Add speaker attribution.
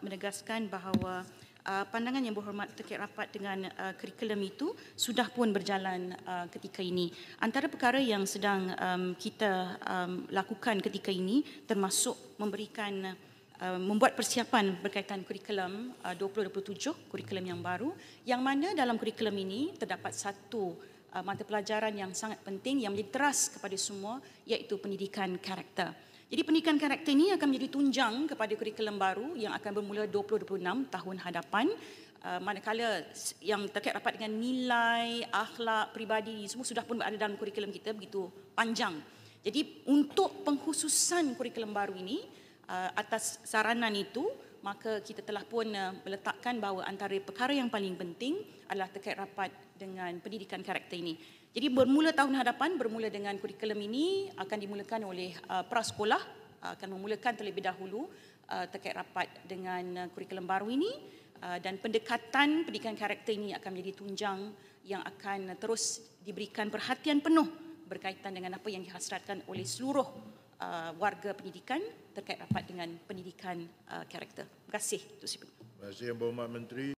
Speaker 1: menegaskan bahawa pandangan Yang Berhormat terkait rapat dengan kurikulum itu sudah pun berjalan ketika ini. Antara perkara yang sedang kita lakukan ketika ini termasuk membuat persiapan berkaitan kurikulum 2027, kurikulum yang baru, yang mana dalam kurikulum ini terdapat satu mata pelajaran yang sangat penting yang menjadi teras kepada semua, iaitu pendidikan karakter. Jadi pendidikan karakter ini akan menjadi tunjang kepada kurikulum baru yang akan bermula 2026 tahun hadapan, manakala yang terkait rapat dengan nilai, akhlak, peribadi semua sudah pun ada dalam kurikulum kita begitu panjang. Jadi untuk pengkhususan kurikulum baru ini, atas saranan itu, maka kita telah pun meletakkan bahawa antara perkara yang paling penting adalah terkait rapat dengan pendidikan karakter ini. Jadi bermula tahun hadapan, bermula dengan kurikulum ini akan dimulakan oleh prasekolah, akan memulakan terlebih dahulu terkait rapat dengan kurikulum baru ini, dan pendekatan pendidikan karakter ini akan menjadi tunjang yang akan terus diberikan perhatian penuh berkaitan dengan apa yang dihasratkan oleh seluruh warga pendidikan terkait rapat dengan pendidikan karakter. Terima kasih.
Speaker 2: Terima kasih Yang Berhormat Menteri.